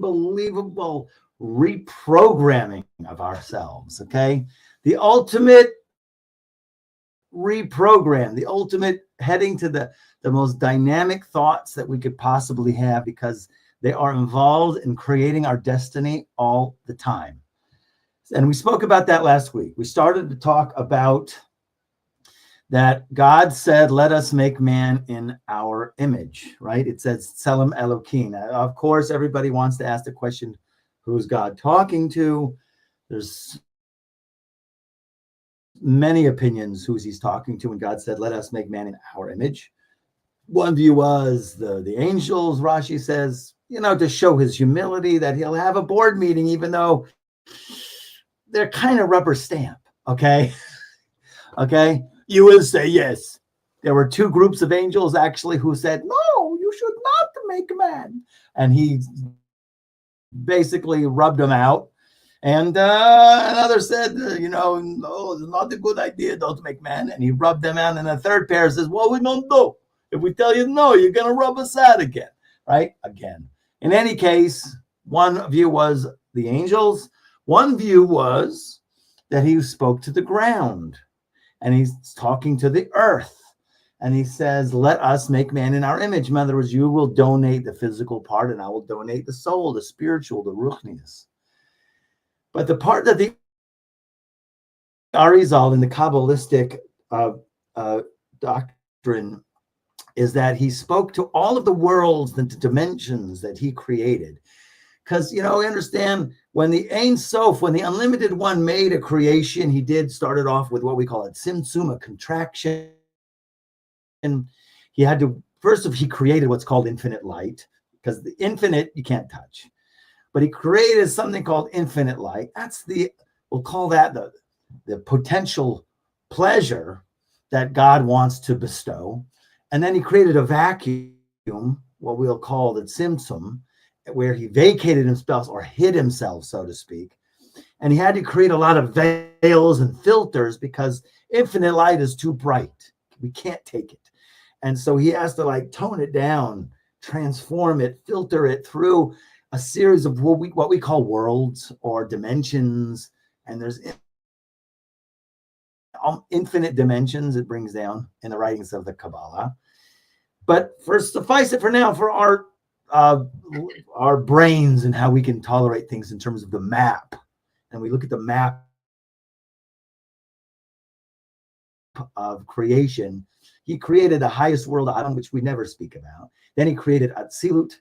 unbelievable reprogramming of ourselves, okay? The ultimate reprogram, the ultimate heading to the most dynamic thoughts that we could possibly have, because they are involved in creating our destiny all the time. And we spoke about that last week. We started to talk about that God said, let us make man in our image, right? It says, Tselem Elokim. Of course, everybody wants to ask the question, who's God talking to? There's many opinions who he's talking to when God said, let us make man in our image. One view was the angels. Rashi says, to show his humility, that he'll have a board meeting, even though they're kind of rubber stamp, okay? Okay? You will say yes. There were two groups of angels actually who said, no, you should not make man. And he basically rubbed them out. And another said, no, it's not a good idea, don't make man. And he rubbed them out. And the third pair says, well, we don't do. If we tell you no, you're going to rub us out again, right? Again. In any case, one view was the angels. One view was that he spoke to the ground. And he's talking to the earth. And he says, let us make man in our image. In other words, you will donate the physical part, and I will donate the soul, the spiritual, the ruchnius. But the part that the Arizal in the Kabbalistic doctrine is that he spoke to all of the worlds and the dimensions that he created. Because, we understand when the Ein Sof, when the Unlimited One made a creation, he started off with what we call a tzimtzum, a contraction. And he had to, he created what's called infinite light, because the infinite you can't touch. But he created something called infinite light. We'll call that the potential pleasure that God wants to bestow. And then he created a vacuum, what we'll call the tzimtzum, where he vacated himself or hid himself, so to speak. And he had to create a lot of veils and filters because infinite light is too bright. We can't take it. And so he has to tone it down, transform it, filter it through a series of what we call worlds or dimensions. And there's infinite dimensions it brings down in the writings of the Kabbalah. But suffice it for now, for our brains and how we can tolerate things in terms of the map. And we look at the map of creation. He created the highest world, Adam, which we never speak about. Then he created Atzilut.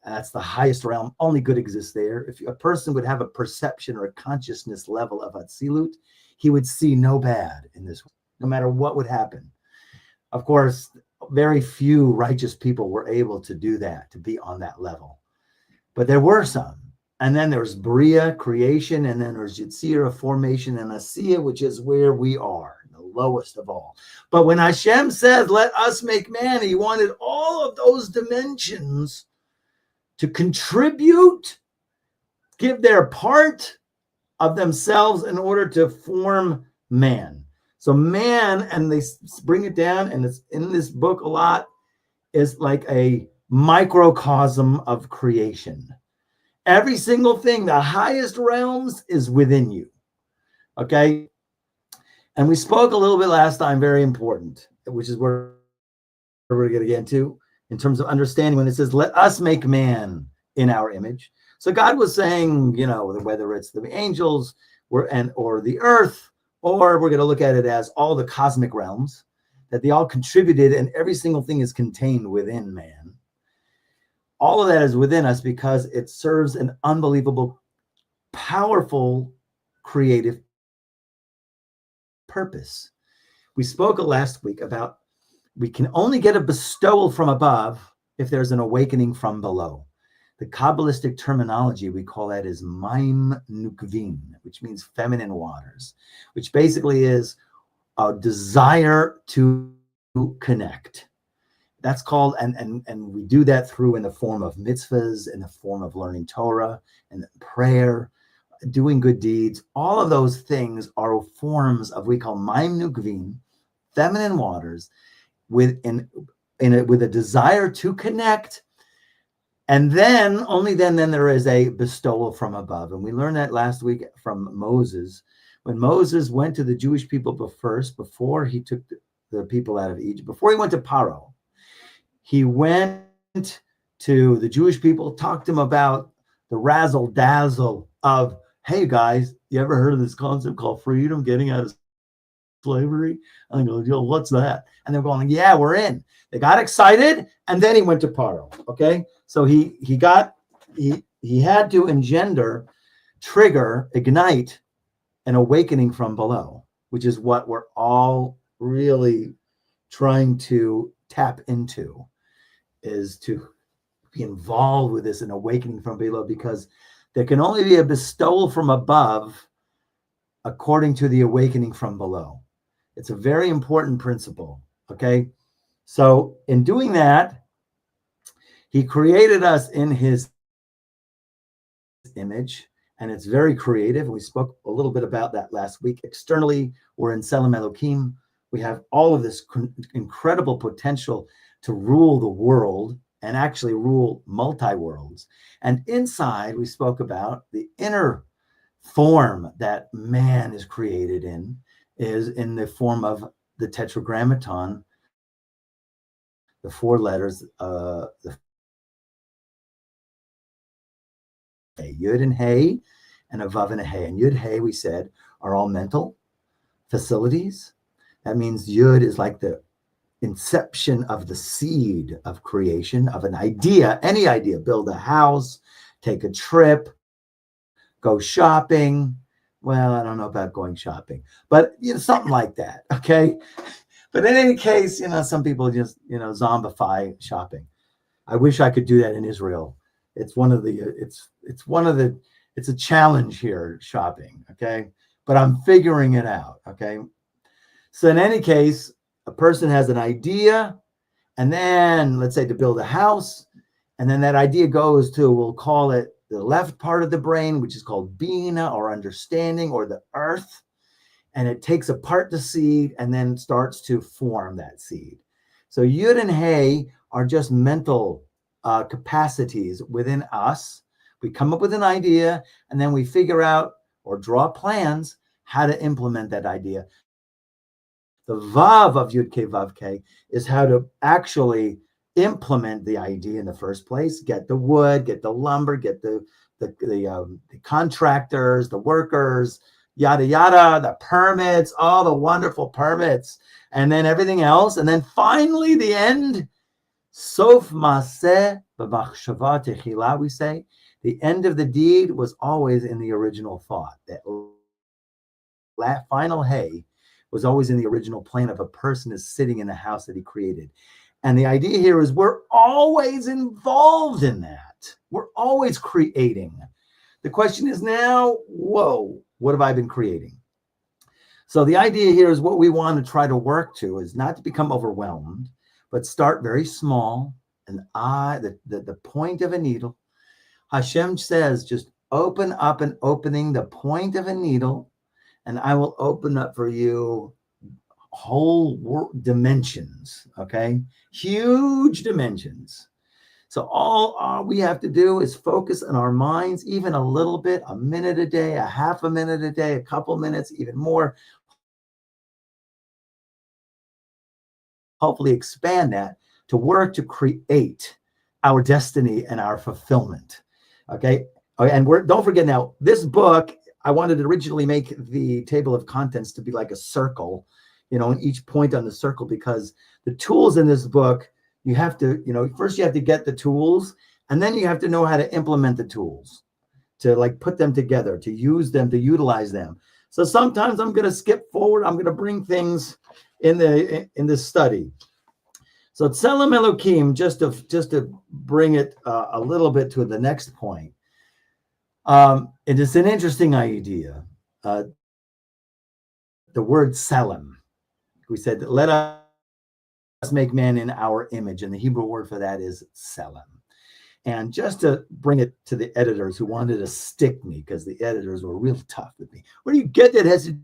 That's the highest realm. Only good exists there. If a person would have a perception or a consciousness level of Atzilut, he would see no bad in this, no matter what would happen. Of course, very few righteous people were able to do that, to be on that level. But there were some. And then there's Bria, creation, and then there's Yitzira, formation, and Asiya, which is where we are, the lowest of all. But when Hashem says, let us make man, he wanted all of those dimensions to contribute, give their part of themselves in order to form man. So man, and they bring it down, and it's in this book a lot, is like a microcosm of creation. Every single thing, the highest realms is within you. Okay? And we spoke a little bit last time, very important, which is where we're going to get into in terms of understanding when it says, let us make man in our image. So God was saying, whether it's the angels or the earth, or we're going to look at it as all the cosmic realms, that they all contributed, and every single thing is contained within man. All of that is within us because it serves an unbelievable, powerful, creative purpose. We spoke last week about we can only get a bestowal from above if there's an awakening from below. The Kabbalistic terminology, we call that is Maim Nukvim, which means feminine waters, which basically is a desire to connect. That's called, and we do that through in the form of mitzvahs, in the form of learning Torah, and prayer, doing good deeds. All of those things are forms of we call Maim Nukvim, feminine waters, with a desire to connect And then, only then there is a bestowal from above. And we learned that last week from Moses. When Moses went to the Jewish people first, before he took the people out of Egypt, before he went to Paro, he went to the Jewish people, talked to them about the razzle dazzle of, hey guys, you ever heard of this concept called freedom, getting out of slavery? And I go, yo, what's that? And they're going, yeah, we're in. They got excited, and then he went to Paro. Okay, so he had to trigger, ignite an awakening from below, which is what we're all really trying to tap into, is to be involved with this, an awakening from below, because there can only be a bestowal from above according to the awakening from below. It's a very important principle, okay? So in doing that, he created us in his image, and it's very creative. We spoke a little bit about that last week. Externally, we're in Tselem Elokim. We have all of this incredible potential to rule the world and actually rule multi-worlds. And inside, we spoke about the inner form that man is created in, is in the form of the tetragrammaton, the four letters, the Yud and Hey, and a Vav and a Hey. And Yud, Hey, we said, are all mental facilities. That means Yud is like the inception of the seed of creation, of an idea, any idea, build a house, take a trip, go shopping. Well, I don't know about going shopping, but something like that. Okay. But in any case, some people just, zombify shopping. I wish I could do that in Israel. It's it's a challenge here, shopping. Okay. But I'm figuring it out. Okay. So in any case, a person has an idea, and then let's say to build a house, and then that idea goes to, we'll call it the left part of the brain, which is called Bina, or understanding, or the earth. And it takes apart the seed and then starts to form that seed. So Yud and Hey are just mental capacities within us. We come up with an idea, and then we figure out or draw plans how to implement that idea. The Vav of Yud K Vav K is how to actually implement the idea in the first place. Get the wood, get the lumber, get the contractors, the workers, yada yada, the permits, all the wonderful permits, and then everything else, and then finally the end. Sof Maseh b'machshava techila, we say. The end of the deed was always in the original thought. That final Hey was always in the original plan of a person is sitting in the house that he created. And the idea here is we're always involved in that. We're always creating. The question is now, whoa, what have I been creating? So the idea here is what we want to try to work to is not to become overwhelmed, but start very small. And the point of a needle, Hashem says, just open up an opening, the point of a needle, and I will open up for you whole dimensions, okay? Huge dimensions. So all we have to do is focus on our minds, even a little bit, a minute a day, a half a minute a day, a couple minutes, even more. Hopefully expand that to work to create our destiny and our fulfillment, okay? And don't forget now, this book, I wanted to originally make the table of contents to be like a circle, and each point on the circle, because the tools in this book, you have to, first you have to get the tools, and then you have to know how to implement the tools, to like put them together, to use them, to utilize them. So sometimes I'm going to skip forward. I'm going to bring things in the study. So Tselem Elokim, just to bring it a little bit to the next point. It is an interesting idea. The word Tselem. We said, let us make man in our image. And the Hebrew word for that is Tselem. And just to bring it to the editors who wanted to stick me, because the editors were real tough with me. Where do you get that has to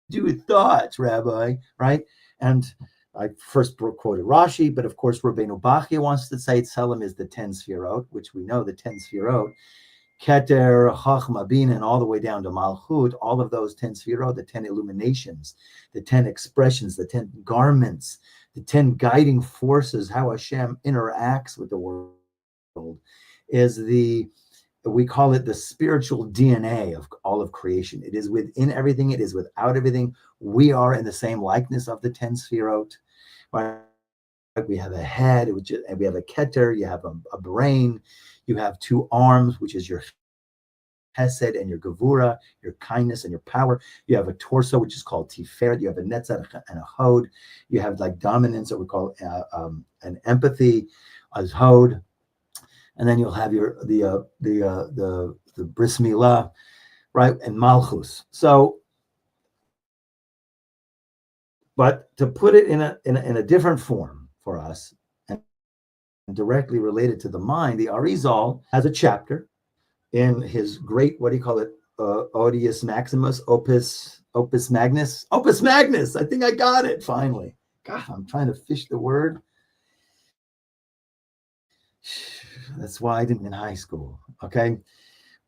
do with thoughts, Rabbi? Right? And I first quoted Rashi, but of course Rabbeinu Bachya wants to say Tselem is the 10 Sfirot, which we know the 10 Sfirot, Keter, Chachma, Bina, and all the way down to Malchut, all of those 10 Sfirot, the 10 illuminations, the 10 expressions, the 10 garments, the 10 guiding forces, how Hashem interacts with the world, is we call it the spiritual DNA of all of creation. It is within everything. It is without everything. We are in the same likeness of the 10 Sfirot. Right? We have a head, we have a keter, you have a brain, you have 2 arms, which is your Hesed and your Gevura, your kindness and your power. You have a torso, which is called Tiferet. You have a Netzach and a Hod. You have like dominance, that we call an empathy, as Hod. And then you'll have the Bris Milah, right, and Malchus. So, but to put it in a different form for us, and directly related to the mind, the Arizal has a chapter in his great, what do you call it, Odius Maximus, Opus Magnus. I think I got it finally. God, I'm trying to fish the word. That's why I didn't in high school. Okay,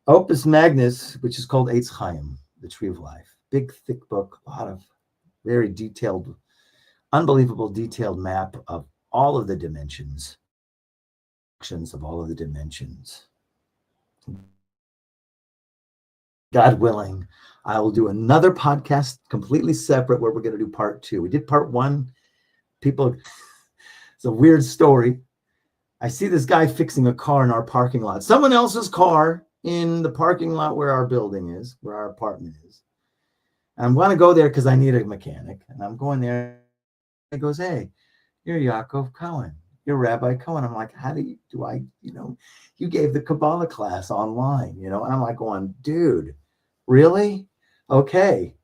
Opus Magnus, which is called Eitz Chaim, the Tree of Life. Big, thick book, a lot of very detailed, unbelievable detailed map of all of the dimensions, of all of the dimensions. God willing, I will do another podcast completely separate where we're going to do part 2. We did part 1. People, it's a weird story. I see this guy fixing a car in our parking lot. Someone else's car in the parking lot where our building is, where our apartment is. And I'm going to go there because I need a mechanic. And I'm going there. He goes, hey, you're Yaakov Cohen. You're Rabbi Cohen. I'm like, how do I, you gave the Kabbalah class online, And I'm like going, dude, really? Okay.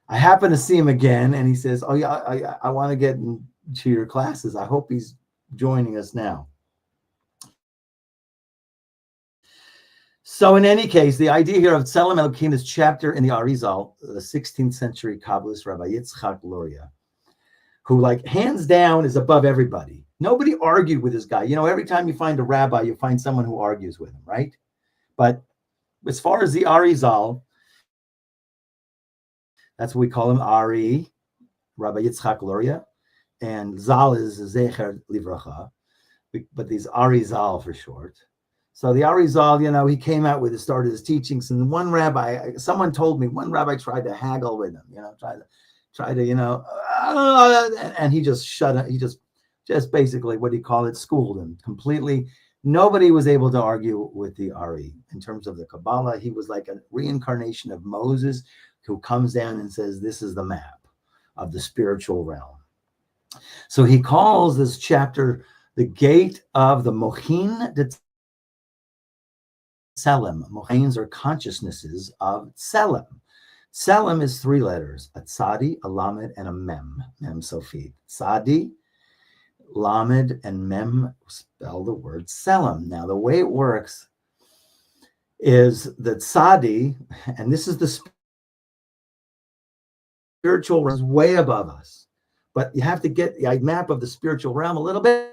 I happen to see him again. And he says, oh yeah, I want to get into your classes. I hope he's joining us now. So in any case, the idea here of Tselem Elokim, this chapter in the Arizal, the 16th century Kabbalist Rabbi Yitzchak Luria, who like hands down is above everybody. Nobody argued with this guy. Every time you find a rabbi, you find someone who argues with him, right? But as far as the Arizal, that's what we call him, Ari, Rabbi Yitzchak Luria, and Zal is Zecher Livracha, but these Arizal for short. So the Arizal, he came out with started his teachings, and someone told me one rabbi tried to haggle with him, tried to, and he just shut up. He just basically, what do you call it, schooled him completely. Nobody was able to argue with the Ari in terms of the Kabbalah. He was like a reincarnation of Moses who comes down and says, this is the map of the spiritual realm. So he calls this chapter the gate of the Mochin de Tselem. Mochins are consciousnesses of Tselem. Tselem is 3 letters, a tzadi, a lamed, and a mem sofit. Tzadi, lamed, and mem spell the word Tselem. Now, the way it works is that tzadi, and this is the spiritual realm, is way above us. But you have to get the map of the spiritual realm a little bit,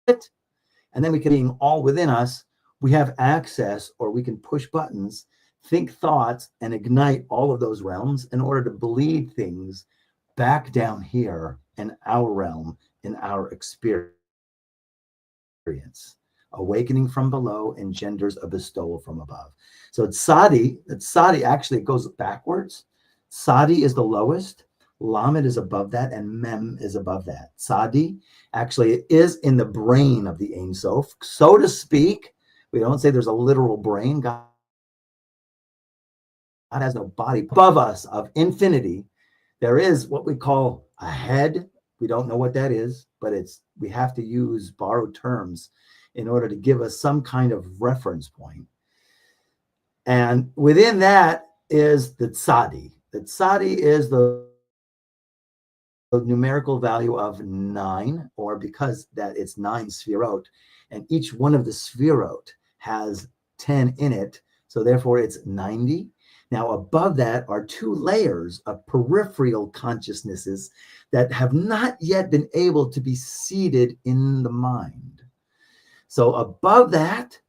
and then we can be all within us. We have access, or we can push buttons, think thoughts, and ignite all of those realms in order to bleed things back down here in our realm, in our experience. Awakening from below engenders a bestowal from above. So Tzadi actually goes backwards. Tzadi is the lowest, Lamed is above that, and Mem is above that. Tzadi actually is in the brain of the Ein Sof, so to speak. We don't say there's a literal brain. God has no body. Above us of infinity, there is what we call a head. We don't know what that is, but we have to use borrowed terms in order to give us some kind of reference point. And within that is the tzadi. The tzadi is the numerical value of 9, or because that it's 9 sfirot, and each one of the sfirot has 10 in it, so therefore it's 90. Now, above that are two layers of peripheral consciousnesses that have not yet been able to be seated in the mind. So above that,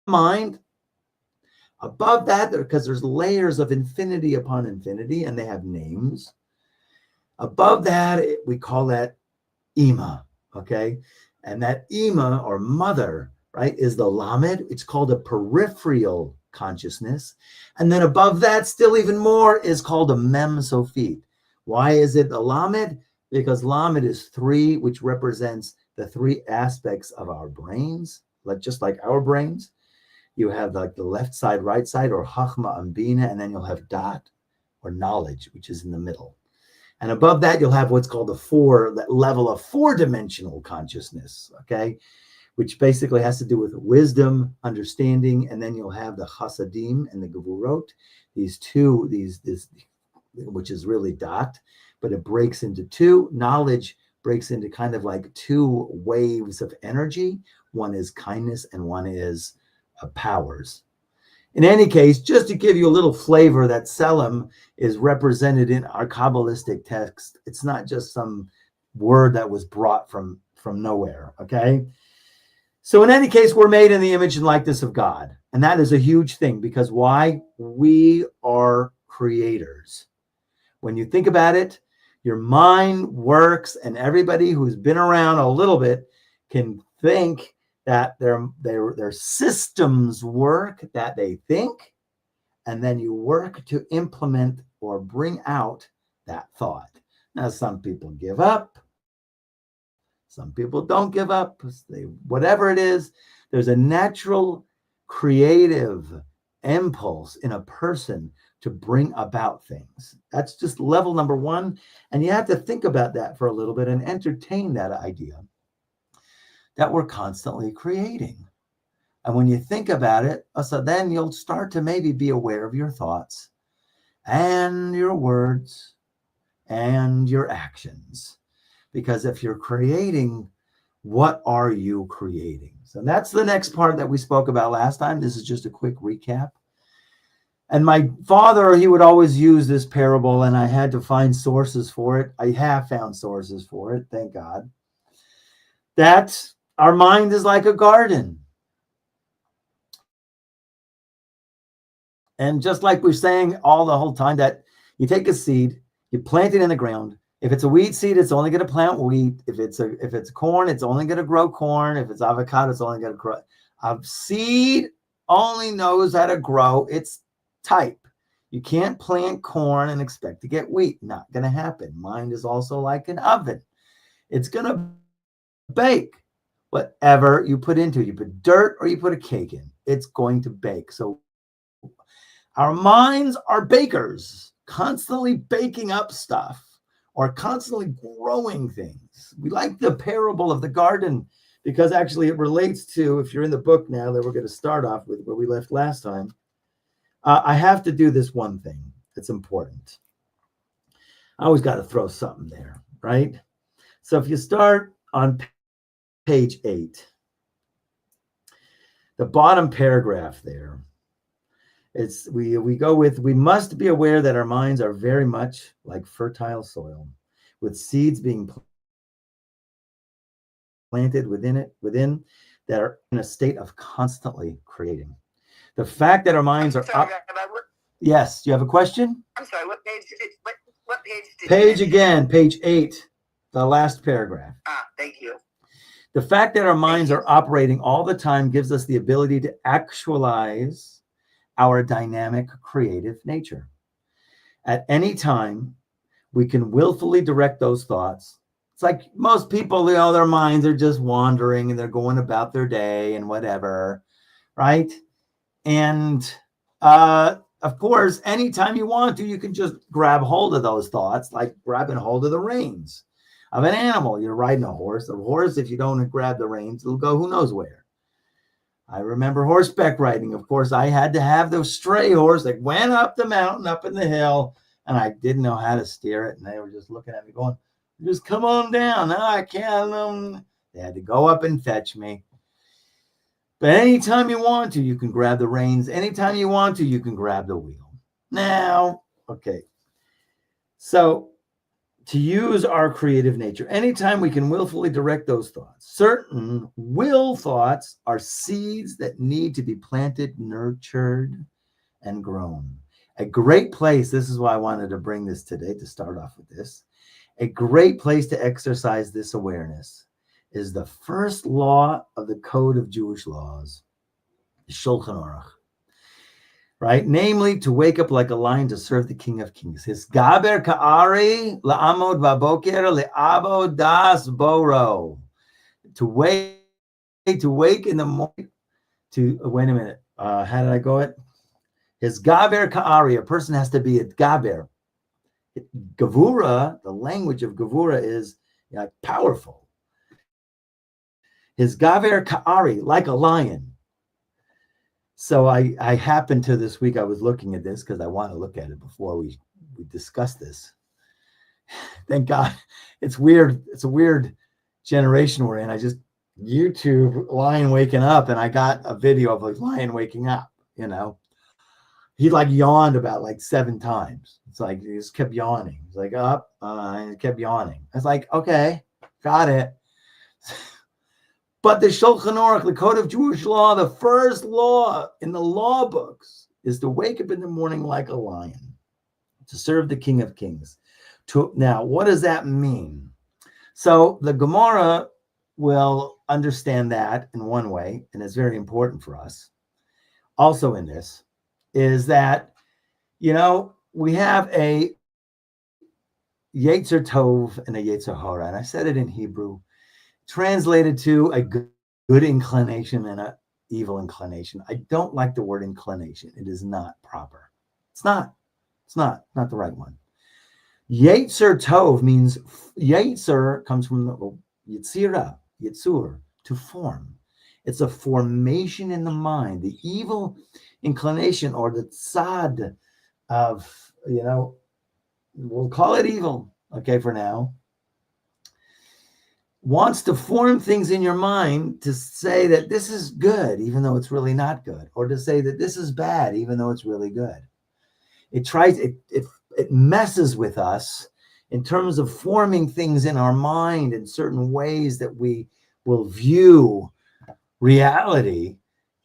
mind, above that, because there's layers of infinity upon infinity, and they have names. Above that, we call that Ima, okay? And that Ima, or mother, right, is the Lamed. It's called a peripheral consciousness. And then above that, still even more, is called a Mem Sofit. Why is it the Lamed? Because Lamed is 3, which represents the 3 aspects of our brains, just like our brains. You have like the left side, right side, or Chachma and Bina, and then you'll have Dat, or knowledge, which is in the middle. And above that, you'll have what's called that level of 4-dimensional consciousness, okay? Which basically has to do with wisdom, understanding, and then you'll have the Chasadim and the Gevurot, these two, which is really Dat, but it breaks into 2. Knowledge breaks into kind of like 2 waves of energy. One is kindness and one is powers. In any case, just to give you a little flavor that Selim is represented in our Kabbalistic text, it's not just some word that was brought from nowhere, okay? So in any case, we're made in the image and likeness of God. And that is a huge thing, because why? We are creators. When you think about it, your mind works, and everybody who's been around a little bit can think that their systems work, that they think, and then you work to implement or bring out that thought. Now, some people give up. Some people don't give up. Whatever it is, there's a natural creative impulse in a person to bring about things. That's just level number 1. And you have to think about that for a little bit and entertain that idea that we're constantly creating. And when you think about it, so then you'll start to maybe be aware of your thoughts and your words and your actions. Because if you're creating, what are you creating? So that's the next part that we spoke about last time. This is just a quick recap. And my father, he would always use this parable, and I had to find sources for it. I have found sources for it, thank God. That our mind is like a garden. And just like we're saying the whole time, that you take a seed, you plant it in the ground. If it's a wheat seed, it's only going to plant wheat. If it's corn, it's only going to grow corn. If it's avocado, it's only going to grow. A seed only knows how to grow its type. You can't plant corn and expect to get wheat. Not going to happen. Mind is also like an oven. It's going to bake whatever you put into it. You put dirt or you put a cake in, it's going to bake. So our minds are bakers, constantly baking up stuff or constantly growing things. We like the parable of the garden because actually it relates to, if you're in the book now that we're going to start off with where we left last time, I have to do this one thing that's important. I always got to throw something there, right? So if you start on page 8, the bottom paragraph there, we go with, we must be aware that our minds are very much like fertile soil, with seeds being planted within that are in a state of constantly creating. The fact that our minds are up. Yes, you have a question? I'm sorry, what page did page again, page 8, the last paragraph. Thank you. The fact that our minds are operating all the time gives us the ability to actualize our dynamic creative nature. At any time, we can willfully direct those thoughts. It's like most people, their minds are just wandering and they're going about their day and whatever, right? And of course, anytime you want to, you can just grab hold of those thoughts, like grabbing hold of the reins of an animal. You're riding a horse. A horse, if you don't grab the reins, it'll go who knows where. I remember horseback riding. Of course, I had to have the stray horse that went up the mountain, up in the hill, and I didn't know how to steer it. And they were just looking at me going, just come on down. No, I can't. They had to go up and fetch me. But anytime you want to, you can grab the reins. Anytime you want to, you can grab the wheel. Now, okay. So to use our creative nature, anytime we can willfully direct those thoughts. Certain will thoughts are seeds that need to be planted, nurtured, and grown. A great place, this is why I wanted to bring this today to start off with this. A great place to exercise this awareness is the first law of the Code of Jewish Laws, the Shulchan Aruch, right? Namely, to wake up like a lion to serve the King of Kings. His gaber ka'ari la'amod baboker le'abo das boro. To wake in the morning. Wait a minute. How did I go it? His gaber ka'ari. A person has to be a gaber. Gavura, the language of Gavura is powerful. His gaver ka'ari, like a lion. So I happened to this week, I was looking at this because I want to look at it before we discuss this. Thank God. It's weird. It's a weird generation we're in. I just YouTube lion waking up, and I got a video of a lion waking up, He yawned about 7 times. It's like he just kept yawning. He's like up, and he kept yawning. I was like, okay, got it. But the Shulchan Aruch, the Code of Jewish Law, the first law in the law books is to wake up in the morning like a lion, to serve the King of Kings. Now, what does that mean? So the Gemara will understand that in one way, and it's very important for us. Also in this is that, we have a Yetzer Tov and a Yetzer Hara, and I said it in Hebrew, translated to a good inclination and an evil inclination. I don't like the word inclination. It is not proper. It's not the right one. Yetzer Tov means, Yetzer comes from the Yetzira, Yetzur, to form. It's a formation in the mind. The evil inclination, or the tzad of, we'll call it evil, okay, for now, wants to form things in your mind to say that this is good, even though it's really not good, or to say that this is bad, even though it's really good. It messes with us in terms of forming things in our mind in certain ways that we will view reality,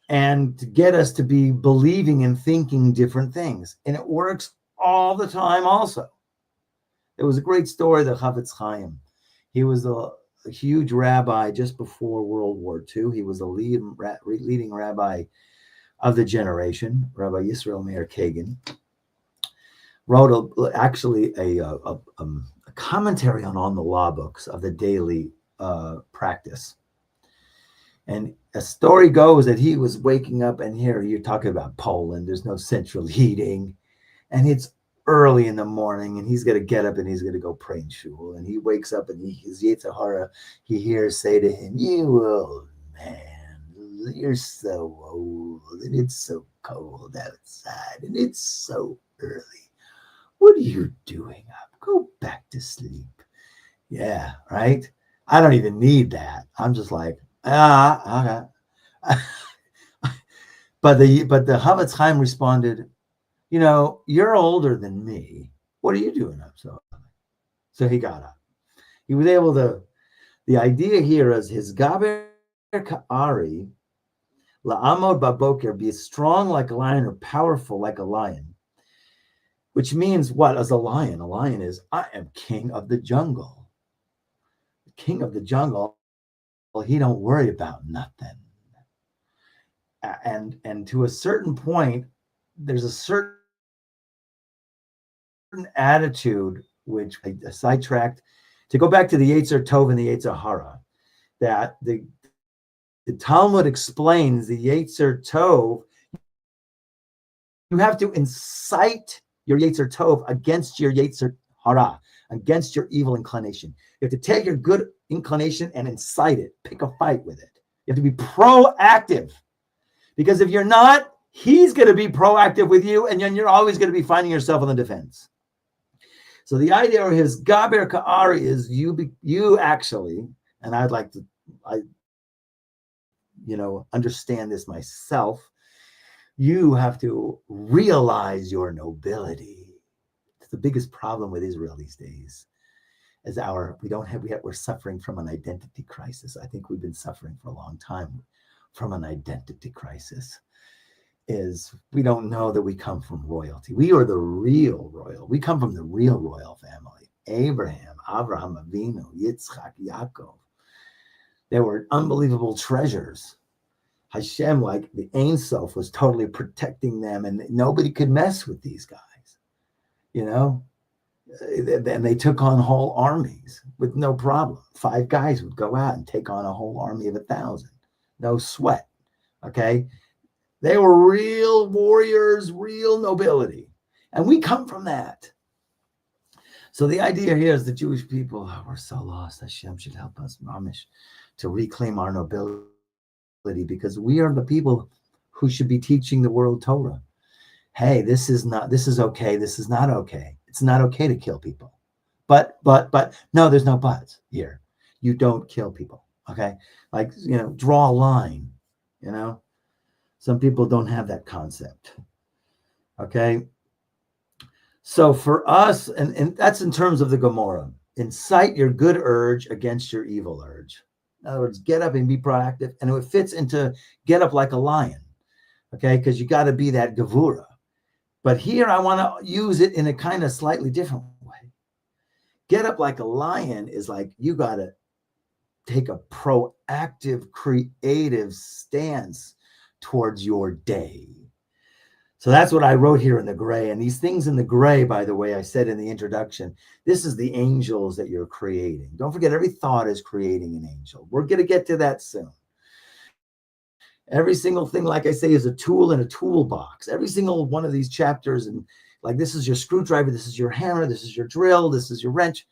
and to get us to be believing and thinking different things. And it works all the time also. There was a great story, the Chavetz Chaim. He was a huge rabbi just before World War II. He was a leading rabbi of the generation, Rabbi Yisrael Meir Kagan. Wrote a commentary on the law books of the daily practice. And a story goes that he was waking up, and here you're talking about Poland, there's no central heating, and it's early in the morning, and he's going to get up and he's going to go pray in shul. And he wakes up, and his Yetzer Hara, he hears say to him, "You old man, you're so old, and it's so cold outside, and it's so early. What are you doing up? Go back to sleep." Yeah, right? I don't even need that. I'm just like, okay. But the Chavetz Chaim responded, "You're older than me. What are you doing up so early?" So he got up. He was able to, the idea here is his gaber ka'ari, la'amod baboker, be strong like a lion or powerful like a lion. Which means what? As a lion is, I am king of the jungle. The king of the jungle, well, he don't worry about nothing. And to a certain point, there's a certain attitude, which I sidetracked, to go back to the Yetzer Tov and the Yetzer Hara, that the Talmud explains the Yetzer Tov, you have to incite your Yetzer Tov against your Yetzer Hara, against your evil inclination. You have to take your good inclination and incite it, pick a fight with it. You have to be proactive, because if you're not, he's going to be proactive with you, and then you're always going to be finding yourself on the defense. So the idea of his gaber ka'ari, is you actually, and understand this myself. You have to realize your nobility. It's the biggest problem with Israel these days. We're suffering from an identity crisis. I think we've been suffering for a long time from an identity crisis. Is we don't know that we come from royalty. We are the real royal. We come from the real royal family. Abraham, Avraham Avinu, Yitzchak, Yaakov. They were unbelievable treasures. Hashem, like the Ein Sof, was totally protecting them, and nobody could mess with these guys. And they took on whole armies with no problem. 5 guys would go out and take on a whole army of 1,000. No sweat. Okay. They were real warriors, real nobility. And we come from that. So the idea here is the Jewish people, we're so lost. Hashem should help us, mamish, to reclaim our nobility, because we are the people who should be teaching the world Torah. Hey, this is okay. This is not okay. It's not okay to kill people. But no, there's no buts here. You don't kill people. Okay. Like, draw a line, Some people don't have that concept. Okay. So for us, and that's in terms of the Gemara, incite your good urge against your evil urge. In other words, get up and be proactive. And it fits into get up like a lion. Okay. Because you got to be that gevura. But here I want to use it in a kind of slightly different way. Get up like a lion is like you got to take a proactive, creative stance towards your day. So that's what I wrote here in the gray. And these things in the gray, by the way, I said in the introduction, this is the angels that you're creating. Don't forget, every thought is creating an angel. We're going to get to that soon. Every single thing, like I say, is a tool in a toolbox. Every single one of these chapters, and like this is your screwdriver, this is your hammer, this is your drill, this is your wrench.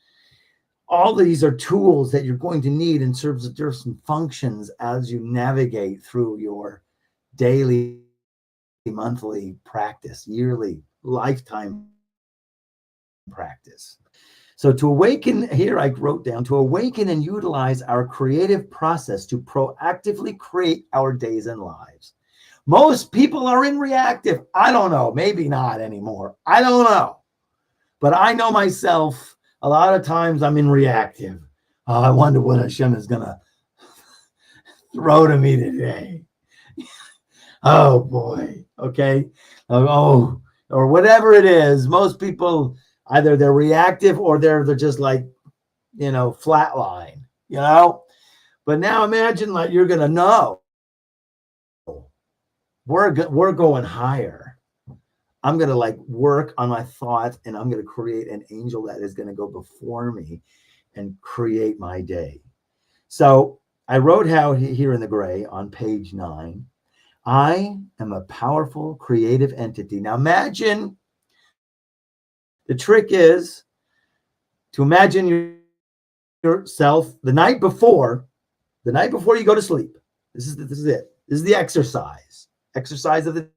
All of these are tools that you're going to need and serves different functions as you navigate through your daily, monthly practice, yearly, lifetime practice. So to awaken, here I wrote down, to awaken and utilize our creative process to proactively create our days and lives. Most people are in reactive. I don't know, maybe not anymore. I don't know. But I know myself, a lot of times I'm in reactive. Oh, I wonder what Hashem is going to throw to me today. Oh boy. Okay. Oh, or whatever it is. Most people, either they're reactive or they're just like, flatline, But now imagine like you're going to know. We're going higher. I'm going to like work on my thoughts, and I'm going to create an angel that is going to go before me and create my day. So I wrote how here in the gray on page 9, I am a powerful creative entity. Now imagine, the trick is to imagine yourself the night before you go to sleep. This is it. This is the exercise of the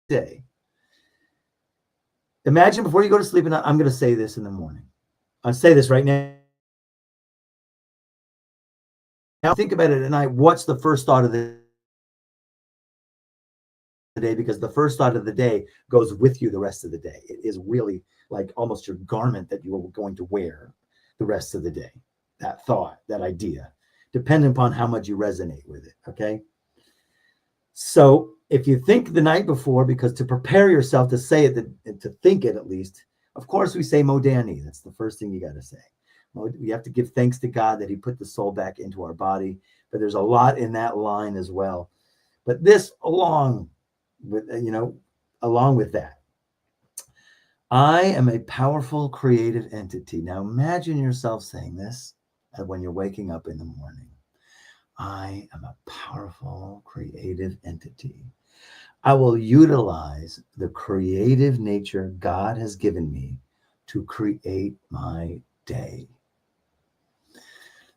day. Imagine before you go to sleep, and I'm going to say this in the morning. I'll say this right now. Now think about it at night. What's the first thought of the day? Because the first thought of the day goes with you the rest of the day. It is really like almost your garment that you are going to wear the rest of the day. That thought, that idea, depending upon how much you resonate with it. Okay. So if you think the night before, because to prepare yourself to say it, to think it at least, of course we say Modani. That's the first thing you got to say. We have to give thanks to God that he put the soul back into our body. But there's a lot in that line as well. But this along with that, I am a powerful creative entity. Now imagine yourself saying this when you're waking up in the morning. I am a powerful creative entity. I will utilize the creative nature God has given me to create my day.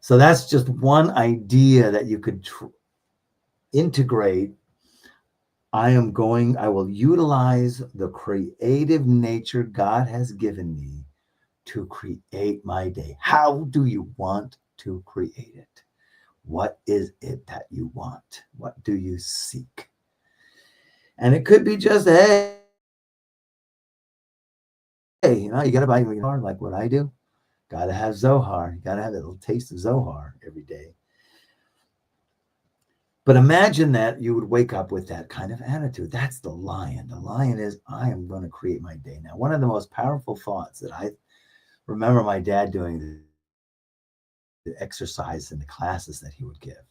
So that's just one idea that you could integrate. I will utilize the creative nature God has given me to create my day. How do you want to create it? What is it that you want? What do you seek? And it could be just, hey, you got to buy me a car like what I do. Got to have Zohar. You got to have a little taste of Zohar every day. But imagine that you would wake up with that kind of attitude. That's the lion. The lion is, I am going to create my day. Now, one of the most powerful thoughts that I remember my dad doing, the exercise and the classes that he would give.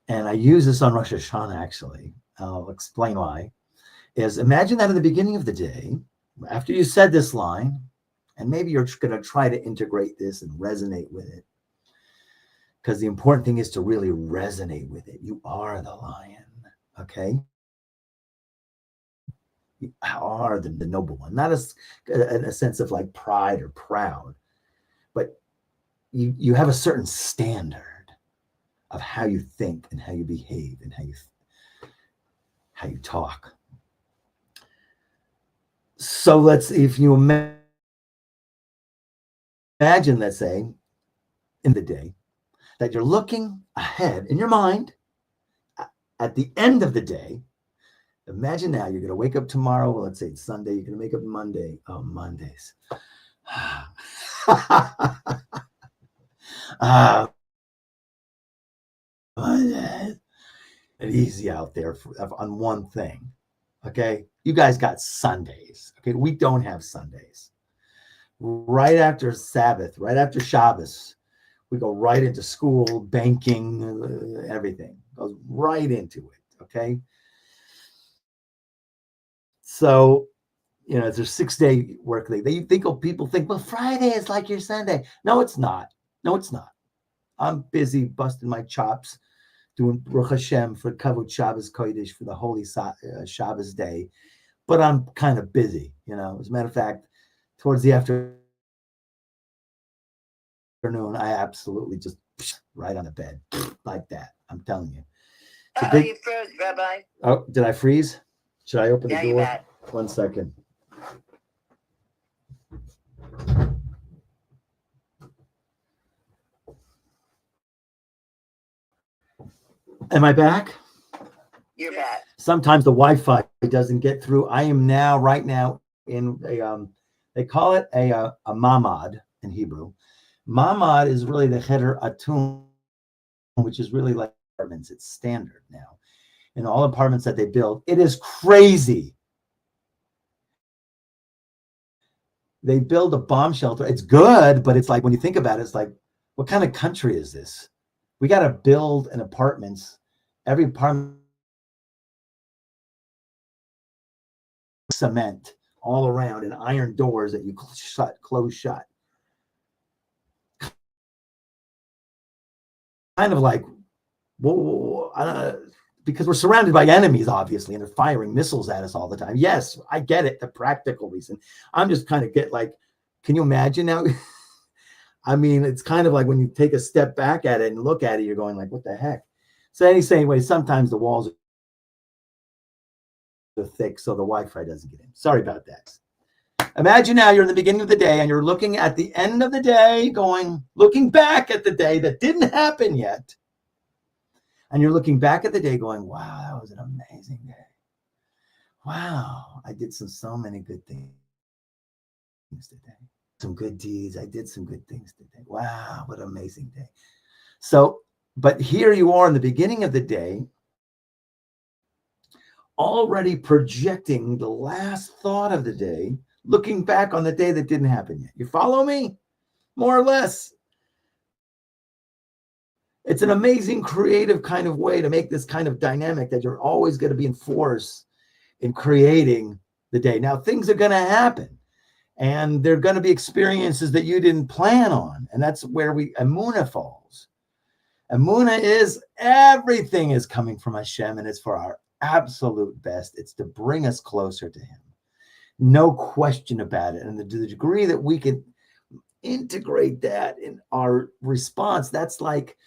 And I use this on Rosh Hashanah, actually. I'll explain why. Is imagine that in the beginning of the day, after you said this line, and maybe you're going to try to integrate this and resonate with it. Because the important thing is to really resonate with it. You are the lion, okay? You are the noble one. Not in a sense of like pride or proud, but you have a certain standard of how you think and how you behave and how you talk. So if you imagine, let's say, in the day, that you're looking ahead in your mind at the end of the day. Imagine now you're going to wake up tomorrow. Well, let's say it's Sunday. You're going to wake up Monday. Oh, Mondays. Mondays. And easy out there on one thing. Okay. You guys got Sundays. Okay. We don't have Sundays. Right after Sabbath, right after Shabbos, we go right into school, banking, everything goes right into it. Okay. So, it's a 6-day work day. People think, well, Friday is like your Sunday. No, it's not. No, it's not. I'm busy busting my chops, doing Baruch Hashem for Kavod Shabbos Kodesh for the holy Shabbos day. But I'm kind of busy, As a matter of fact, towards the afternoon, I absolutely just right on the bed like that. I'm telling you. You froze, Rabbi. Oh, did I freeze? Should I open the door? You bet. 1 second. Am I back? You're back. Sometimes the Wi-Fi doesn't get through. I am right now in a they call it a mamad in Hebrew. Mamad is really the cheder atum, which is really like apartments. It's standard now in all apartments that they build. It is crazy. They build a bomb shelter. It's good, but it's like when you think about it, it's like, what kind of country is this? We got to build an apartments. Every apartment cement all around and iron doors that you close shut. Kind of like, whoa, I don't know, because we're surrounded by enemies, obviously, and they're firing missiles at us all the time. Yes, I get it, the practical reason. I'm just kind of can you imagine now? I mean, it's kind of like when you take a step back at it and look at it, you're going like, what the heck? So anyway, sometimes the walls are thick, so the Wi-Fi doesn't get in. Sorry about that. Imagine now you're in the beginning of the day and you're looking at the end of the day, looking back at the day that didn't happen yet. And you're looking back at the day going, wow, that was an amazing day. Wow, I did so many good things today. Some good deeds. I did some good things today. Wow, what an amazing day. So, but here you are in the beginning of the day, already projecting the last thought of the day, looking back on the day that didn't happen yet. You follow me? More or less. It's an amazing, creative kind of way to make this kind of dynamic that you're always going to be in force in creating the day. Now, things are going to happen, and there are going to be experiences that you didn't plan on, and that's where Emunah falls. Emunah is everything is coming from Hashem, and it's for our absolute best. It's to bring us closer to Him. No question about it. And to the degree that we can integrate that in our response, that's like,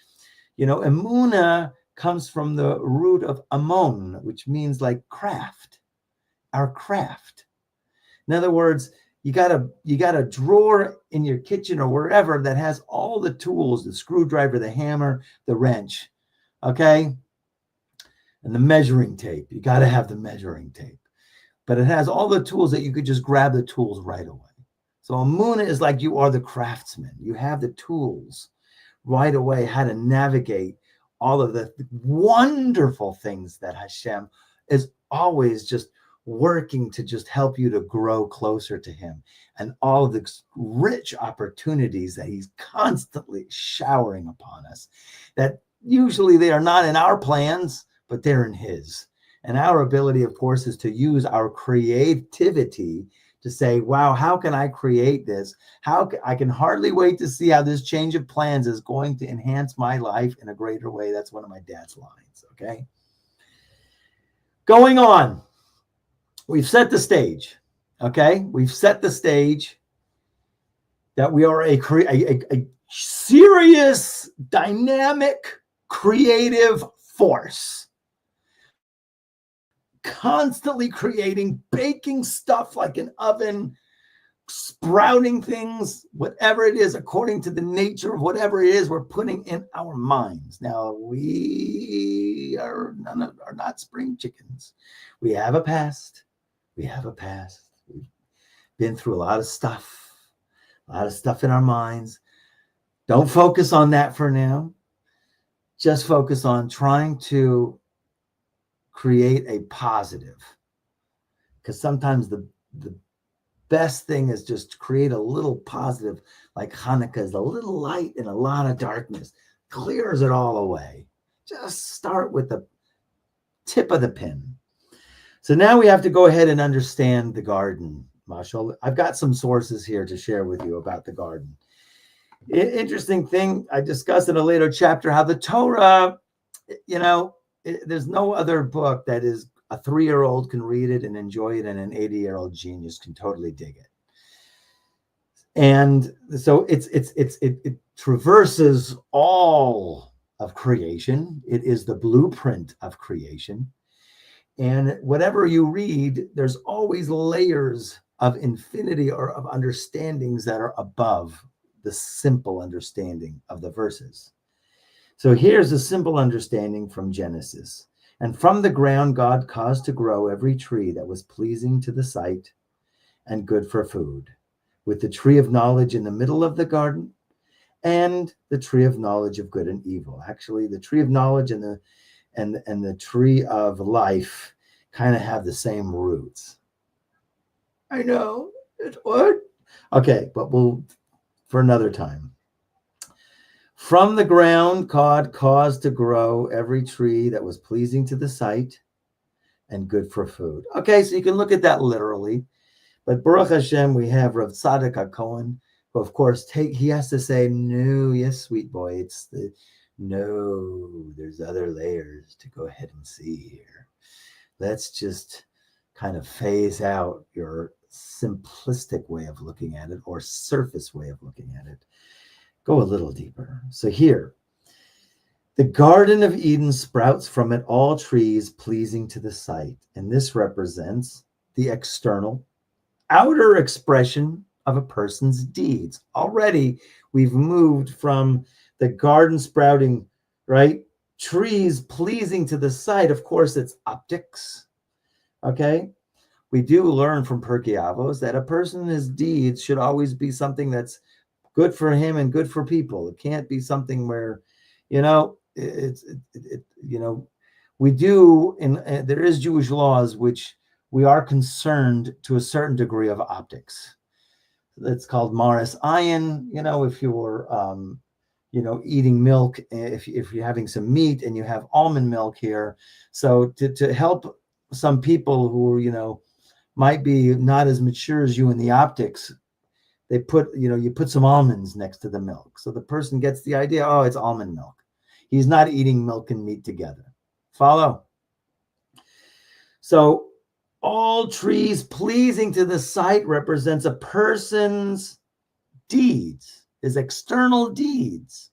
Emunah comes from the root of amon, which means like craft, our craft. In other words, you got a drawer in your kitchen or wherever that has all the tools, the screwdriver, the hammer, the wrench, okay? And the measuring tape. You got to have the measuring tape. But it has all the tools that you could just grab the tools right away. So Amuna is like you are the craftsman. You have the tools right away how to navigate all of the wonderful things that Hashem is always just working to just help you to grow closer to him, and all of the rich opportunities that he's constantly showering upon us, that usually they are not in our plans, but they're in his. And our ability, of course, is to use our creativity to say, wow, how can I create this? I can hardly wait to see how this change of plans is going to enhance my life in a greater way. That's one of my dad's lines, okay? Going on. We've set the stage, okay? We've set the stage that we are a serious, dynamic, creative force. Constantly creating, baking stuff like an oven, sprouting things, whatever it is, according to the nature of whatever it is we're putting in our minds. Now, we are not spring chickens. We have a past. We've been through a lot of stuff in our minds. Don't focus on that for now. Just focus on trying to create a positive, because sometimes the best thing is just to create a little positive, like Hanukkah is a little light in a lot of darkness, clears it all away. Just start with the tip of the pin. So now we have to go ahead and understand the garden, Marshall. I've got some sources here to share with you about the garden. Interesting thing, I discussed in a later chapter how the Torah, there's no other book that is a 3-year-old can read it and enjoy it, and an 80-year-old genius can totally dig it. And so it traverses all of creation. It is the blueprint of creation. And whatever you read, there's always layers of infinity or of understandings that are above the simple understanding of the verses. So here's a simple understanding from Genesis. And from the ground, God caused to grow every tree that was pleasing to the sight and good for food, with the tree of knowledge in the middle of the garden and the tree of knowledge of good and evil. Actually, the tree of knowledge and the tree of life kind of have the same roots. I know, it's what? Okay, but we'll, for another time. From the ground, God caused to grow every tree that was pleasing to the sight and good for food. Okay, so you can look at that literally. But Baruch Hashem, we have Rav Cohen, who of course he has to say, no, yes, sweet boy, there's other layers to go ahead and see here. Let's just kind of phase out your simplistic way of looking at it or surface way of looking at it. Go a little deeper. So here, the Garden of Eden sprouts from it all trees pleasing to the sight. And this represents the external, outer expression of a person's deeds. Already, we've moved from the garden sprouting, right? Trees pleasing to the sight. Of course, it's optics. Okay? We do learn from Pirkei Avos that a person's deeds should always be something that's good for him and good for people. It can't be something where, we do, there is Jewish laws which we are concerned to a certain degree of optics. It's called Maris Ayin. If you were, eating milk, if you're having some meat and you have almond milk here, so to help some people who, might be not as mature as you in the optics, they put, you put some almonds next to the milk. So the person gets the idea, oh, it's almond milk. He's not eating milk and meat together. Follow? So all trees pleasing to the sight represents a person's deeds, his external deeds.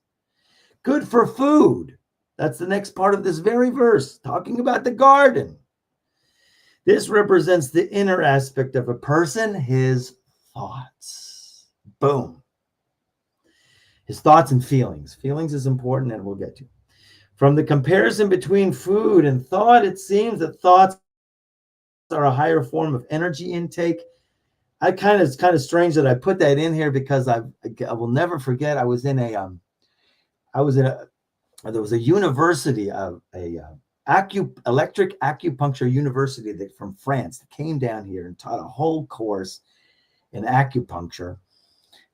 Good for food. That's the next part of this very verse, talking about the garden. This represents the inner aspect of a person, his thoughts. Boom. His thoughts and feelings. Feelings is important, and we'll get to. From the comparison between food and thought, it seems that thoughts are a higher form of energy intake. It's kind of strange that I put that in here because I will never forget. There was a university, electric acupuncture university from France that came down here and taught a whole course in acupuncture.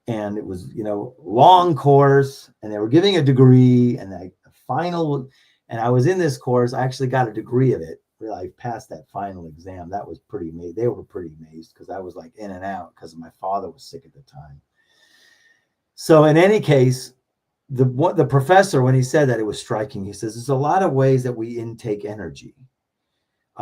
And it was, long course, and they were giving a degree and and I was in this course. I actually got a degree of it. I passed that final exam. That was pretty amazing. They were pretty amazed because I was like in and out because my father was sick at the time. So in any case, the professor, when he said that, it was striking. He says, there's a lot of ways that we intake energy.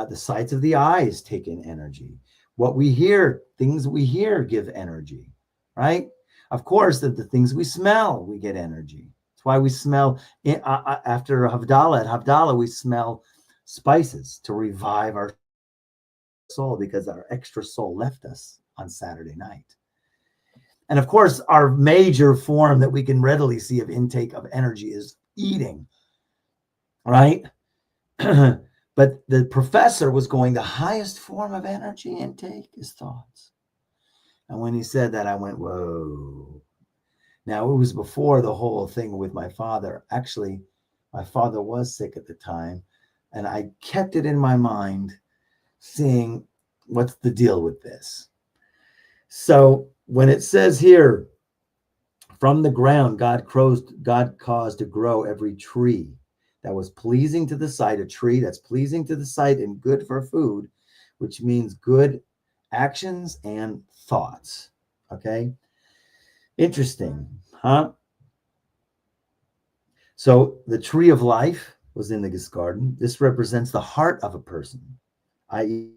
The sides of the eyes take in energy. What we hear, things we hear give energy, right? Of course, the things we smell, we get energy. That's why we smell, after Havdalah, at Havdalah, we smell spices to revive our soul because our extra soul left us on Saturday night. And of course, our major form that we can readily see of intake of energy is eating, right? But the professor was going, the highest form of energy intake is thoughts. And when he said that, I went, whoa. Now, it was before the whole thing with my father. Actually, my father was sick at the time. And I kept it in my mind, seeing what's the deal with this. So when it says here, from the ground, God caused to grow every tree that was pleasing to the sight, a tree that's pleasing to the sight and good for food, which means good actions and thoughts. Okay. Interesting, huh? So the tree of life was in this garden. This represents the heart of a person, i.e.,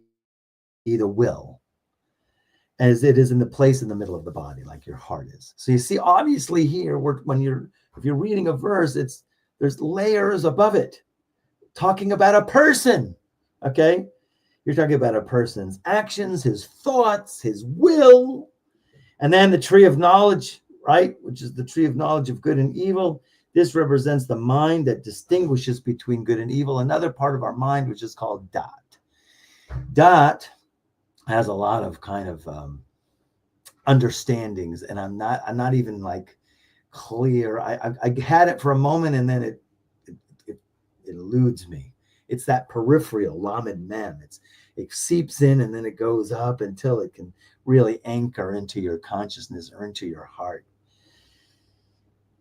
the will, as it is in the place in the middle of the body, like your heart is. So you see, obviously here, if you're reading a verse, there's layers above it, talking about a person. Okay, you're talking about a person's actions, his thoughts, his will, and then the tree of knowledge, right, which is the tree of knowledge of good and evil. This represents the mind that distinguishes between good and evil. Another part of our mind, which is called dot. Dot has a lot of kind of understandings, and I'm not even like clear. I had it for a moment, and then it eludes me. It's that peripheral lamed mem. It seeps in, and then it goes up until it can really anchor into your consciousness or into your heart.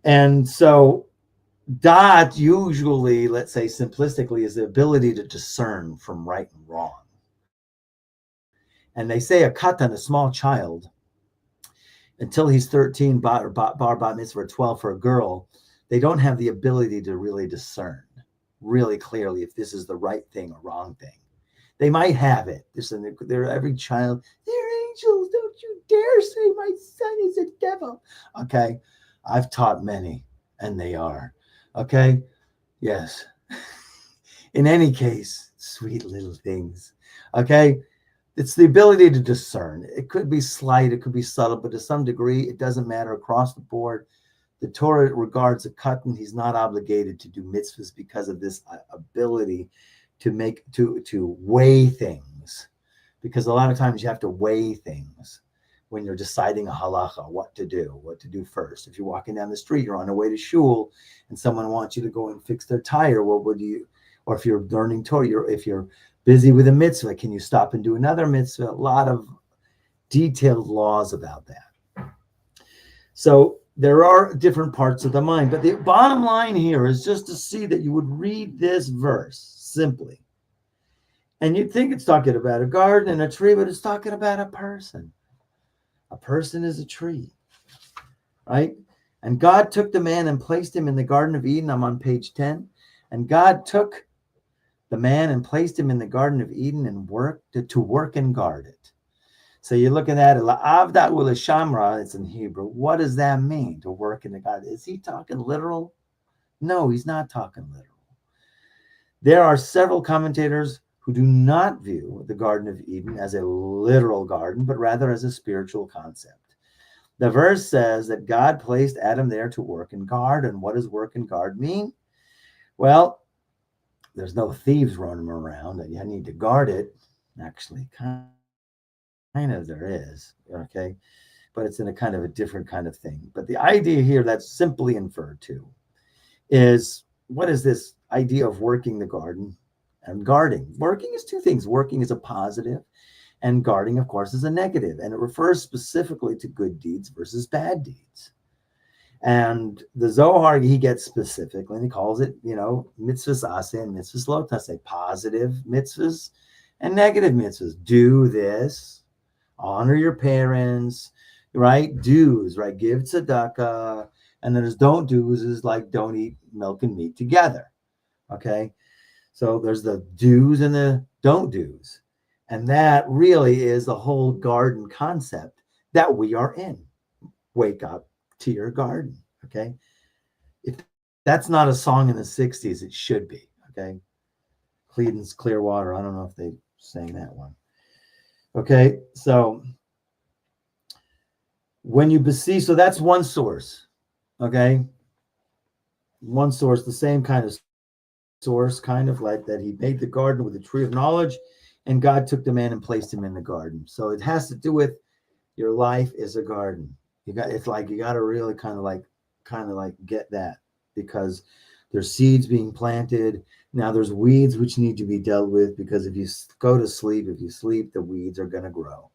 And so dot usually, let's say simplistically, is the ability to discern from right and wrong. And they say a katan, a small child, until he's 13, bar bat mitzvah, 12 for a girl, they don't have the ability to really discern really clearly if this is the right thing or wrong thing. They might have it. They're every child, they're angels. Don't you dare say my son is a devil. Okay. I've taught many, and they are. Okay. Yes. In any case, sweet little things. Okay. It's the ability to discern. It could be slight, it could be subtle, but to some degree, it doesn't matter across the board. The Torah regards a katan, he's not obligated to do mitzvahs because of this ability to weigh things. Because a lot of times you have to weigh things when you're deciding a halacha, what to do first. If you're walking down the street, you're on the way to shul, and someone wants you to go and fix their tire, what would you, or if you're learning Torah, if you're busy with a mitzvah, can you stop and do another mitzvah? A lot of detailed laws about that. So there are different parts of the mind, but the bottom line here is just to see that you would read this verse simply. And you'd think it's talking about a garden and a tree, but it's talking about a person. A person is a tree, right? And God took the man and placed him in the Garden of Eden. I'm on page 10. And God took the man and placed him in the Garden of Eden and to work and guard it. So you're looking at it, la'avda u'lashamra, it's in Hebrew. What does that mean, to work in the garden? Is he talking literal? No, he's not talking literal. There are several commentators who do not view the Garden of Eden as a literal garden, but rather as a spiritual concept. The verse says that God placed Adam there to work and guard. And what does work and guard mean? Well, there's no thieves running around and you need to guard it. Actually, kind of there is, okay? But it's in a kind of a different kind of thing. But the idea here that's simply inferred to is, what is this idea of working the garden and guarding? Working is two things. Working is a positive, and guarding, of course, is a negative. And it refers specifically to good deeds versus bad deeds. And the Zohar, he gets specific, and he calls it, mitzvahs aseh and mitzvahs lo taseh, positive mitzvahs and negative mitzvahs. Do this, honor your parents, right? Do's, right? Give tzedakah. And then there's don't do's is like don't eat milk and meat together. Okay. So there's the do's and the don't do's. And that really is the whole garden concept that we are in. Wake up to your garden. Okay. If that's not a song in the 60s, it should be. Okay. Creedence Clearwater. I don't know if they sang that one. Okay. So when you beseech, so that's one source. Okay. One source, the same kind of source, kind of like that he made the garden with the tree of knowledge, and God took the man and placed him in the garden. So it has to do with your life is a garden. You got to really kind of like get that, because there's seeds being planted. Now there's weeds which need to be dealt with, because if you go to sleep, if you sleep, the weeds are going to grow.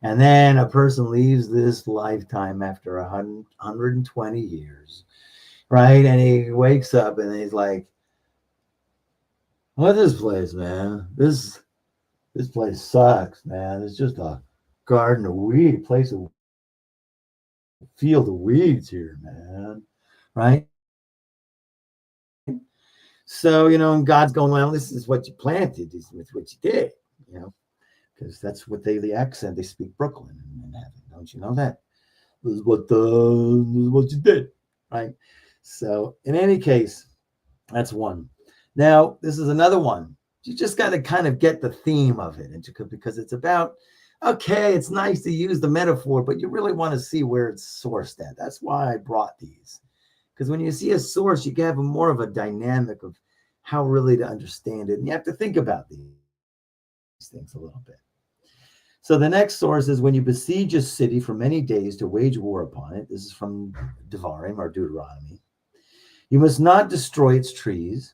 And then a person leaves this lifetime after 120 years, right? And he wakes up and he's like, what is this place, man? This place sucks, man. It's just a garden of weed, place of field of weeds here, man. Right? So, and God's going, well, this is what you planted, this is what you did, because that's what the accent, they speak Brooklyn in Manhattan. Don't you know that? This is what you did, right? So in any case, that's one. Now, this is another one. You just got to kind of get the theme of it, because it's about, okay, it's nice to use the metaphor, but you really want to see where it's sourced at. That's why I brought these. Because when you see a source, you can have more of a dynamic of how really to understand it. And you have to think about these things a little bit. So the next source is, when you besiege a city for many days to wage war upon it. This is from Devarim or Deuteronomy. You must not destroy its trees,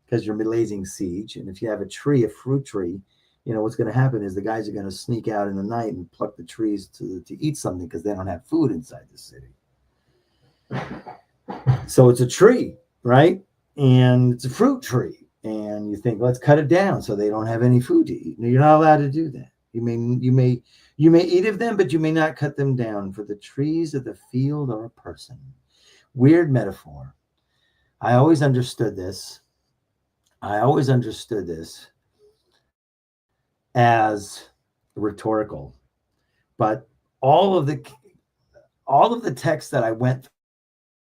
because you're laying siege. And if you have a fruit tree, what's going to happen is the guys are going to sneak out in the night and pluck the trees to eat something, because they don't have food inside the city. So it's a tree, right? And it's a fruit tree. And you think, let's cut it down so they don't have any food to eat. No, you're not allowed to do that. You may eat of them, but you may not cut them down, for the trees of the field are a person. Weird metaphor. I always understood this as rhetorical, but all of the texts that I went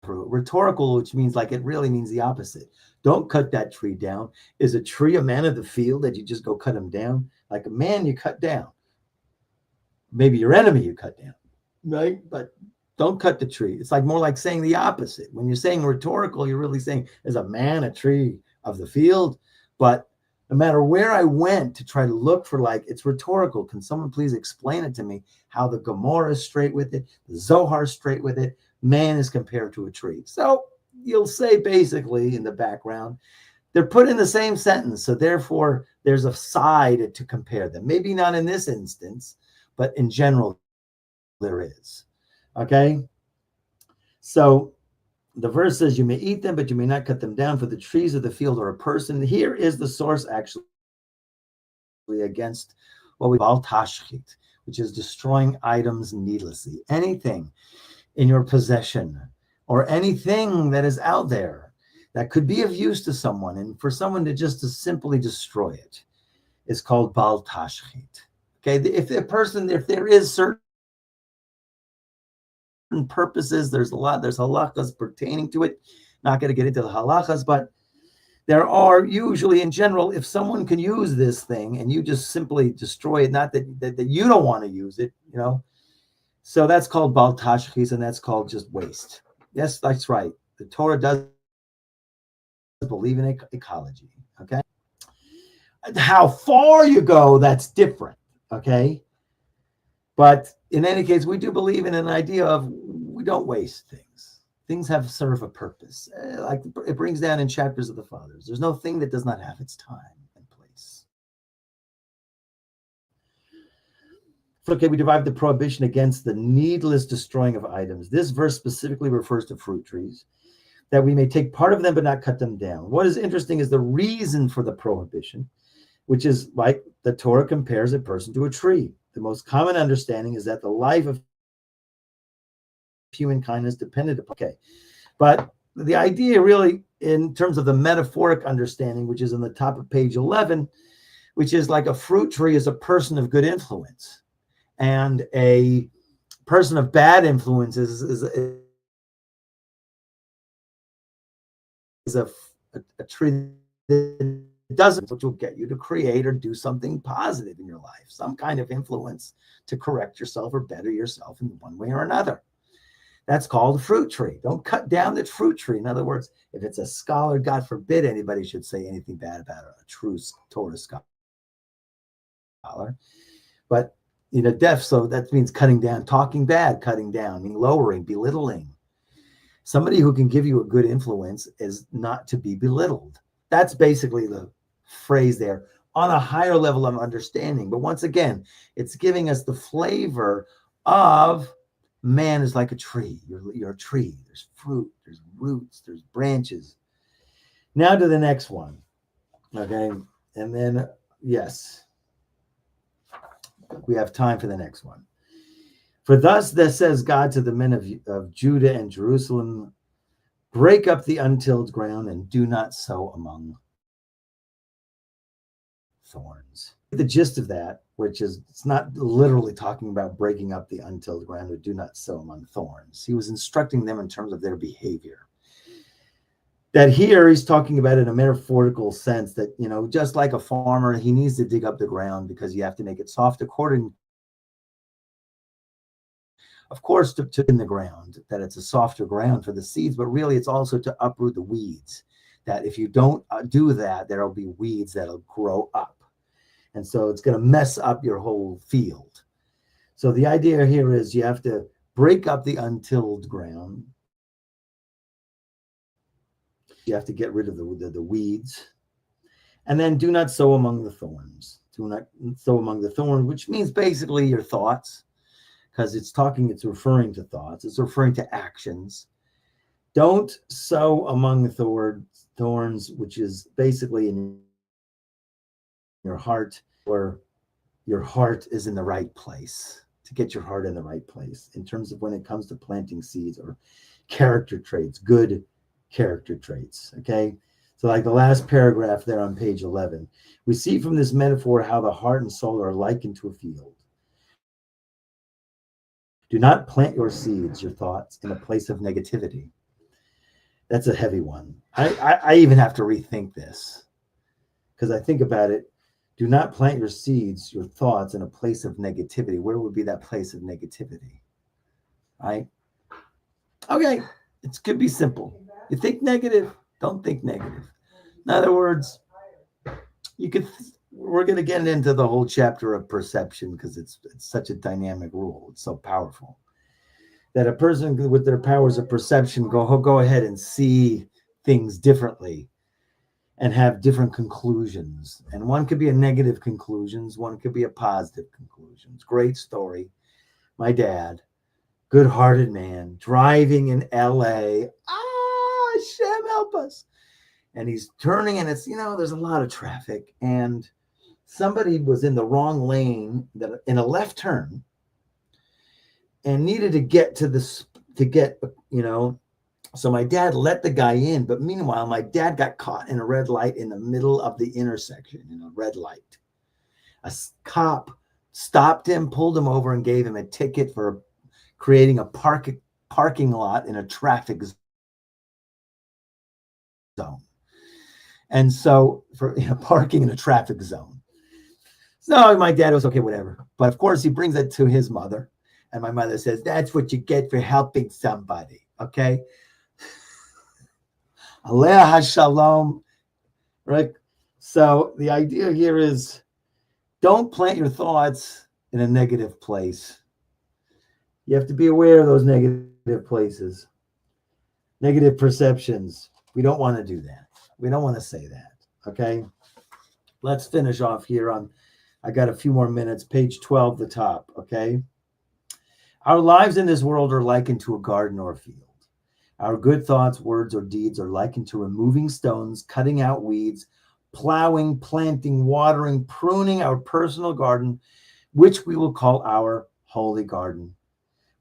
through, rhetorical, which means like it really means the opposite. Don't cut that tree down. Is a tree a man of the field that you just go cut him down? Like a man you cut down. Maybe your enemy you cut down, right? But don't cut the tree. It's like more like saying the opposite. When you're saying rhetorical, you're really saying, is a man a tree of the field? But no matter where I went to try to look for, it's rhetorical. Can someone please explain it to me? How the Gemara is straight with it, the Zohar is straight with it. Man is compared to a tree. So you'll say basically in the background, they're put in the same sentence. So therefore, there's a side to compare them. Maybe not in this instance, but in general, there is. Okay? So the verse says, you may eat them, but you may not cut them down, for the trees of the field are a person. Here is the source actually against what we call tashchit, which is destroying items needlessly. Anything in your possession or anything that is out there that could be of use to someone, and for someone to simply destroy it, is called bal tashchit. Okay, if there is certain purposes, there's halachas pertaining to it. Not going to get into the halachas, but there are usually, in general, if someone can use this thing and you just simply destroy it, not that you don't want to use it, so that's called bal tashchis, and that's called just waste. Yes, that's right. The Torah does believe in ecology, okay? How far you go, that's different, okay? But in any case, we do believe in an idea of we don't waste things. Things have serve a purpose. Like it brings down in chapters of the Fathers. There's no thing that does not have its time and place. Okay, we derive the prohibition against the needless destroying of items. This verse specifically refers to fruit trees, that we may take part of them but not cut them down. What is interesting is the reason for the prohibition, which is like the Torah compares a person to a tree. The most common understanding is that the life of humankind is dependent upon. Okay, but the idea really, in terms of the metaphoric understanding, which is on the top of page 11, which is like a fruit tree is a person of good influence, and a person of bad influence is a tree that doesn't, which will get you to create or do something positive in your life, some kind of influence to correct yourself or better yourself in one way or another. That's called a fruit tree. Don't cut down that fruit tree. In other words, if it's a scholar, God forbid anybody should say anything bad about a true Torah scholar. But so that means cutting down, talking bad, cutting down, meaning lowering, belittling. Somebody who can give you a good influence is not to be belittled. That's basically the phrase there on a higher level of understanding. But once again, it's giving us the flavor of man is like a tree. You're a tree. There's fruit, there's roots, there's branches. Now to the next one. Okay. And then, yes, we have time for the next one. For thus says God to the men of Judah and Jerusalem, break up the untilled ground and do not sow among thorns. The gist of that, which is it's not literally talking about breaking up the untilled ground or do not sow among thorns. He was instructing them in terms of their behavior. That here he's talking about in a metaphorical sense that, just like a farmer, he needs to dig up the ground because you have to make it soft according, of course, to in the ground, that it's a softer ground for the seeds, but really it's also to uproot the weeds. That if you don't do that, there'll be weeds that'll grow up. And so it's going to mess up your whole field. So the idea here is you have to break up the untilled ground. You have to get rid of the weeds. And then do not sow among the thorns. Do not sow among the thorns, which means basically your thoughts, because it's referring to thoughts. It's referring to actions. Don't sow among the thorns, which is basically in your heart, where your heart is in the right place, to get your heart in the right place in terms of when it comes to planting seeds or character traits, good character traits. Okay. So like the last paragraph there on page 11, we see from this metaphor how the heart and soul are likened to a field. Do not plant your seeds, your thoughts, in a place of negativity. That's a heavy one. I even have to rethink this because I think about it. Do not plant your seeds, your thoughts, in a place of negativity. Where would be that place of negativity? Right? Okay. It could be simple. You think negative, don't think negative. In other words, we're going to get into the whole chapter of perception because it's such a dynamic rule. It's so powerful that a person with their powers of perception go ahead and see things differently and have different conclusions. And one could be a negative conclusions. One could be a positive conclusions. Great story. My dad, good-hearted man, driving in LA. Hashem help us. And he's turning and it's, there's a lot of traffic and somebody was in the wrong lane in a left turn and needed to get so my dad let the guy in, but meanwhile, my dad got caught in a red light in the middle of the intersection, in a red light. A cop stopped him, pulled him over, and gave him a ticket for creating a parking lot in a traffic zone. And so for parking in a traffic zone. So my dad was okay, whatever. But of course, he brings it to his mother. And my mother says, that's what you get for helping somebody. Okay. Aleh hashalom. Right. So the idea here is don't plant your thoughts in a negative place. You have to be aware of those negative places, negative perceptions. We don't want to do that. We don't want to say that. Okay. Let's finish off here on, I got a few more minutes, page 12, the top. Okay. Our lives in this world are likened to a garden or a field. Our good thoughts, words, or deeds are likened to removing stones, cutting out weeds, plowing, planting, watering, pruning our personal garden, which we will call our holy garden.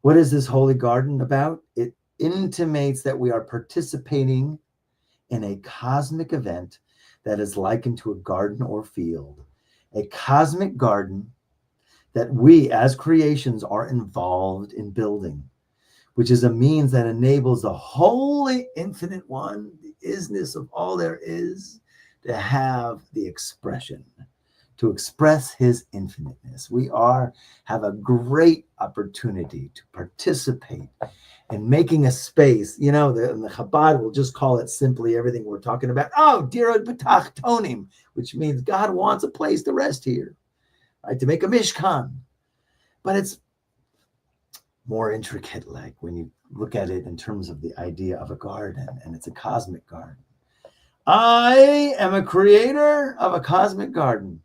What is this holy garden about? It intimates that we are participating in a cosmic event that is likened to a garden or field, a cosmic garden that we as creations are involved in building, which is a means that enables the holy infinite one, the isness of all there is, to have the expression, to express his infiniteness. We have a great opportunity to participate in making a space. You know, the Chabad will just call it simply everything we're talking about. Oh, Dirot B'tach Tonim, which means God wants a place to rest here, right? To make a mishkan. But it's more intricate, like when you look at it in terms of the idea of a garden, and it's a cosmic garden. I am a creator of a cosmic garden.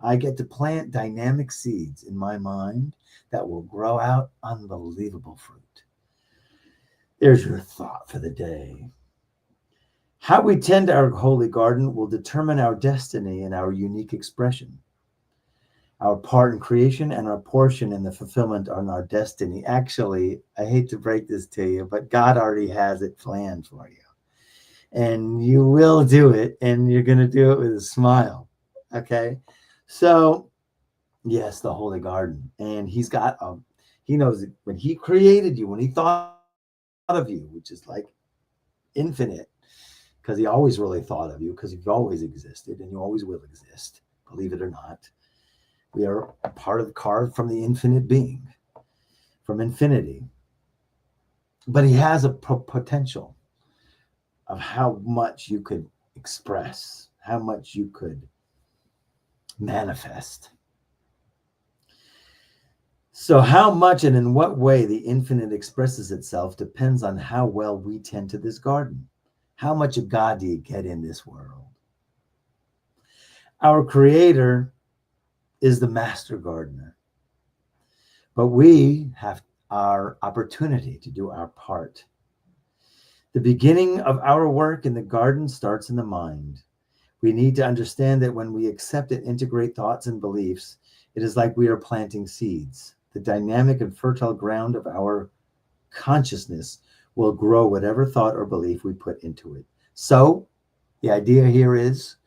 I get to plant dynamic seeds in my mind that will grow out unbelievable fruit. There's your thought for the day. How we tend our holy garden will determine our destiny and our unique expression. Our part in creation and our portion in the fulfillment on our destiny. Actually, I hate to break this to you, but God already has it planned for you. And you will do it, and you're going to do it with a smile. Okay? So, yes, the holy garden. And he knows it. When he created you, when he thought of you, which is like infinite, because he always really thought of you, because you've always existed and you always will exist, believe it or not. We are a part of the carved from the infinite being, from infinity. But he has a potential of how much you could express, how much you could manifest. So how much and in what way the infinite expresses itself depends on how well we tend to this garden. How much of God do you get in this world? Our Creator is the master gardener, but we have our opportunity to do our part. The beginning of our work in the garden starts in the mind. We need to understand that when we accept and integrate thoughts and beliefs, it is like we are planting seeds. The dynamic and fertile ground of our consciousness will grow whatever thought or belief we put into it. So the idea here is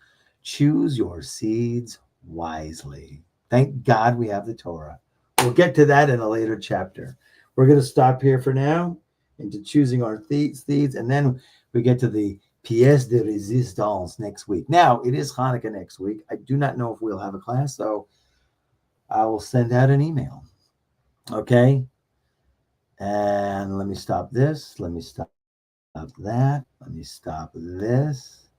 choose your seeds wisely. Thank God we have the Torah. We'll get to that in a later chapter. We're going to stop here for now into choosing our seeds, and then we get to the pièce de résistance next week. Now, it is Hanukkah next week. I do not know if we'll have a class, so I will send out an email. Okay? And let me stop this. Let me stop that. Let me stop this.